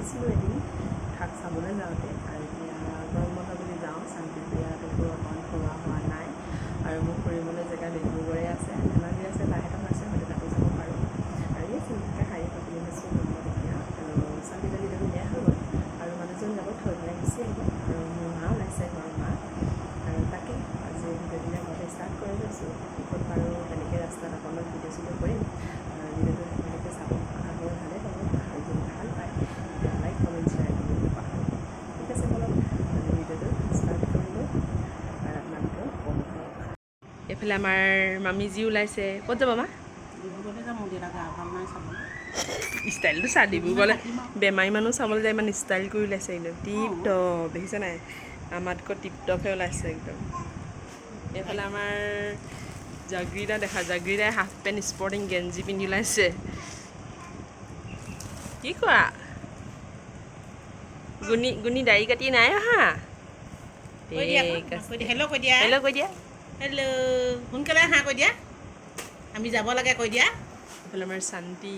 গৈছিলোঁ এদিন থাক চাবলৈ যাওঁতে আৰু এতিয়া গৰম বন্ধ বুলি যাওঁ শান্তিপ্ৰিয়াটো অকণমান ফুৰা হোৱা নাই আৰু মোৰ ফুৰিবলৈ জেগা ডিব্ৰুগড়ে আছে ধেমাজি আছে লাহেতক আছে হয়তো তাতো যাব পাৰোঁ আৰু এই চিন্তাকৈ শাৰী পাতি আনিছোঁ মনত এতিয়া আৰু চালি তালি ধুনীয়া হৈ গ'ল আৰু মানুহজন যাব থৈ পেলাই গুচি আহিব আৰু মোৰ মা ওলাইছে ঘৰৰ মা আৰু তাকে আজি ভিডিঅ'বিলাক ঘৰতে ষ্টাৰ্ট কৰি লৈছোঁ ক'ত পাৰোঁ তেনেকৈ ৰাস্তাত অকণমান ভিডিঅ' চিডিঅ' কৰিম ভিডিঅ'টো তেনেকৈ চাব আশা কৰোঁ ভালেই পাব আৰু যদি ভাল পায় তেতিয়া লাইক কমেণ্ট শ্বেয়াৰ কৰিব নাপাহৰিব ঠিক আছে বলক আজি ভিডিঅ'টো ষ্টাৰ্ট কৰিলোঁ আৰু আপোনালোকেও উপভোগ কৰক এইফালে আমাৰ মামীজি ওলাইছে ক'ত যাব মা ডিব্ৰুগড়তে যাম মোৰ দেউতা গা ভাল নাই চাবলৈ ষ্টাইলটো চা ডিব্ৰুগড়লৈ বেমাৰী মানুহ চাবলৈ যায় ইমান ষ্টাইল কৰি ওলাইছে একদম টিপ টপ দেখিছে নাই আমাতকৈ টিপ টপহে ওলাইছে একদম এইফালে আমাৰ জাগৃতা দেখা জাগৃতাই হাফ পেণ্ট স্পৰ্টিং গেঞ্জি পিন্ধি ওলাইছে কি কোৱা গুণি দাড়ি কাটি নাই অহা হেল্ল' কৈ দিয়া হেল্ল' কৈ দিয়া হেল্ল' সোনকালে আহা কৈ দিয়া আমি যাব লাগে কৈ দিয়া এইফালে আমাৰ শান্তি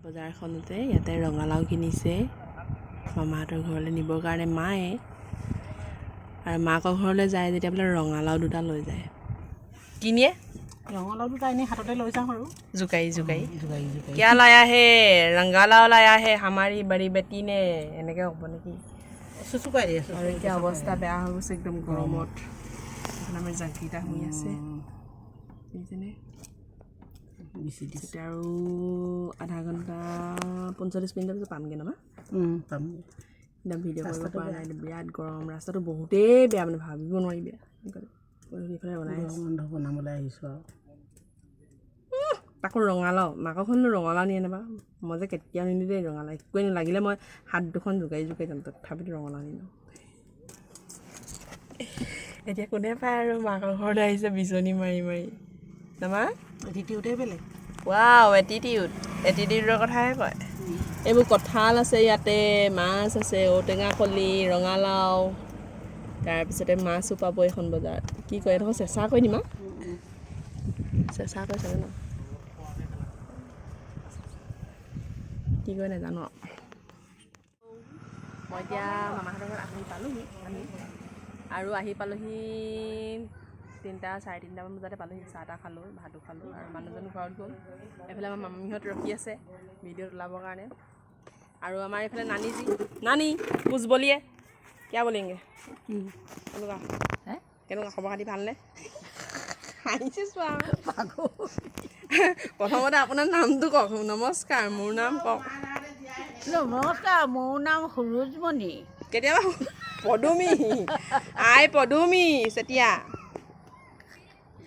বজাৰখনতে ইয়াতে ৰঙালাও কিনিছে মামাহঁতৰ ঘৰলৈ নিবৰ কাৰণে মায়ে আৰু মাকৰ ঘৰলৈ যায় যেতিয়া বোলে ৰঙালাও দুটা লৈ যায় কিনিয়ে ৰঙালাও দুটা এনেই হাততে লৈ যাম আৰু জোকাৰি জোকাৰি কিয় লায়া হে ৰঙালাও লায়া হে হামাৰি বাৰী বেটি নে এনেকৈ হ'ব নেকি চুচুকাই দি আছোঁ আৰু এতিয়া অৱস্থা বেয়া হৈ গৈছে একদম গৰমত আমাৰ জাগৃতা শুই আছে দেখিছেনে এতিয়া আৰু আধা ঘণ্টা 45 মিনিটৰ পিছত পামগৈ নহয় পামগৈ একদম ভিডিঅ' কৰিব পৰা নাই বিৰাট গৰম ৰাস্তাটো বহুতেই বেয়া মানে ভাবিব নোৱাৰি বেয়া এইফালে বনাই বন্ধ বনাবলৈ আহিছোঁ আৰু তাকো ৰঙালাও মাকৰখনো ৰঙালাও নিয়ে নাবা মই যে কেতিয়াও নিনিওঁ দেই ৰঙালাও একোৱে লাগিলে মই হাত দুখন জোকাৰি যাম তথাপিতো ৰঙালাও নিনো এতিয়া কোনে পায় আৰু মাকৰ ঘৰলৈ আহিছে বিচনী মাৰি মাৰি নামা এটিটিউডে বেলেগ ৱাও এটিটিউডৰ কথাহে কয় এইবোৰ কঁঠাল আছে ইয়াতে মাছ আছে ঔটেঙা কলি ৰঙালাও তাৰপিছতে মাছো পাব এইখন বজাৰত কি কয় এইডোখৰ চেঁচা কৈ দিমা চেঁচা কৈ চাগে ন কি কয় নাজানো মই এতিয়া মামাহঁতৰ ঘৰত আহি পালোঁহি আৰু আহি পালোঁহি 3টা 3:30 মান বজাতে পালোঁহি চাহ তাহ খালোঁ ভাতো খালোঁ আৰু মানুহজন ঘৰত গ'ল এইফালে আমাৰ মামীহঁত ৰখি আছে ভিডিঅ'ত ওলাবৰ কাৰণে আৰু আমাৰ এইফালে নানি কুছ বলিয়ে क्या बोलेंगे কি এনেকুৱা কেনেকুৱা খবৰ খাতি ভালনে? হাঁহিছে চোৱা। প্ৰথমতে আপোনাৰ নামটো কওক। নমস্কাৰ, মোৰ নাম কওক। নমস্কাৰ, মোৰ নাম সুৰুজমণি। কেতিয়াবা পদুমী, আই পদুমী চেতিয়া,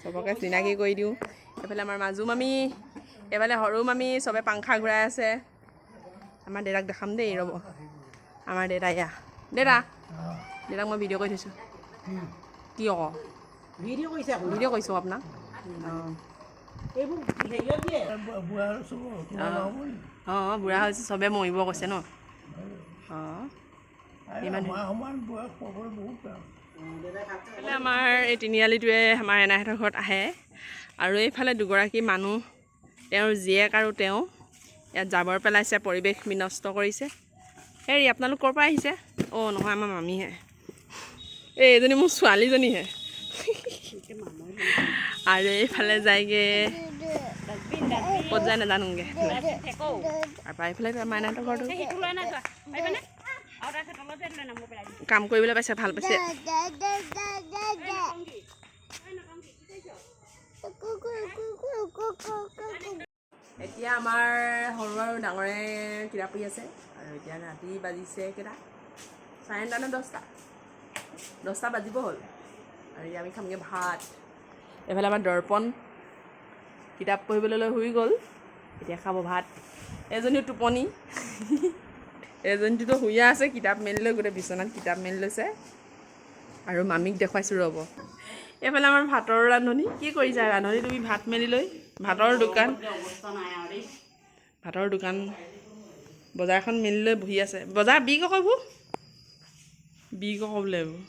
চবকে চিনাকি কৰি দিওঁ। এইফালে আমাৰ মাজু মামী, এইফালে সৰু মামী, চবে পাংখা ঘূৰাই আছে। আমাৰ দেউতাক দেখাম দেই, ৰ'ব। আমাৰ দেউতা এয়া। দেউতাক মই ভিডিঅ' কৰি থৈছোঁ। কি আকৌ ভিডিঅ' কৰিছে আকৌ ভিডিঅ' কৰিছোঁ আপোনাক। অঁ এইবোৰ হেৰিয়ত দিয়ে অঁ বুঢ়া হৈছে, চবে মৰিব কৈছে ন। অঁ ইমান আমাৰ এই তিনিআলিটোৱে আমাৰ এনাইহঁতৰ ঘৰত আহে। আৰু এইফালে দুগৰাকী মানুহ, তেওঁৰ জীয়েক আৰু তেওঁ ইয়াত জাবৰ পেলাইছে, পৰিৱেশ বিনষ্ট কৰিছে। হেৰি আপোনালোক ক'ৰ পৰা আহিছে? অঁ নহয়, আমাৰ মামীহে। এইজনী মোৰ ছোৱালীজনীহে। আৰু এইফালে যায়গৈ, ক'ত যায় নাজানোগৈ। তাৰপৰা এইফালে আমাৰ এনাইহঁতৰ ঘৰটো কাম কৰিবলৈ পাইছে, ভাল পাইছে। এতিয়া আমাৰ সৰু আৰু ডাঙৰে কিতাপ পঢ়ি আছে। আৰু এতিয়া ৰাতি বাজিছে কেইটা? 9:30 নে 10টা? 10টা বাজিব হ'ল। আৰু এতিয়া আমি খামগৈ ভাত। এইফালে আমাৰ দৰ্পণ কিতাপ পঢ়িবলৈ লৈ শুই গ'ল, এতিয়া খাব ভাত। এজনীও টোপনি, এজনীটোতো শুইয়ে আছে, কিতাপ মেলি লৈ গোটেই বিচনাত কিতাপ মেলি লৈছে। আৰু মামীক দেখুৱাইছোঁ ৰ'ব। এইফালে আমাৰ ভাতৰ ৰান্ধনি। কি কৰিছা ৰান্ধনি তুমি? ভাত মেলি লৈ ভাতৰ দোকান বজাৰখন মেলি লৈ বহি আছে। বজাৰ বিক আকৌ এইবোৰ, বিক আকৌ বোলে এইবোৰ।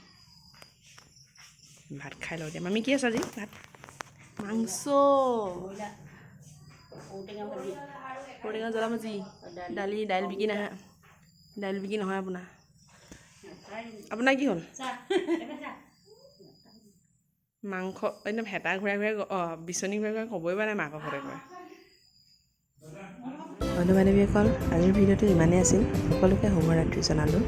ভাত খাই লওঁ এতিয়া। মামী কি আছে আজি? ভাত মাংস, ঔটেঙা জ্বলা ভাজি, দাইল বিকি নহয়, আপোনাৰ কি হ'ল? মাংস একদম হেতা ঘূৰাই বিচনী ঘূৰাই ক'বই পৰা নাই মাকৰ ঘৰতে কয়। বন্ধু বান্ধৱীসকল, আজিৰ ভিডিঅ'টো ইমানেই আছিল। সকলোকে শুভৰাত্ৰি জনালোঁ।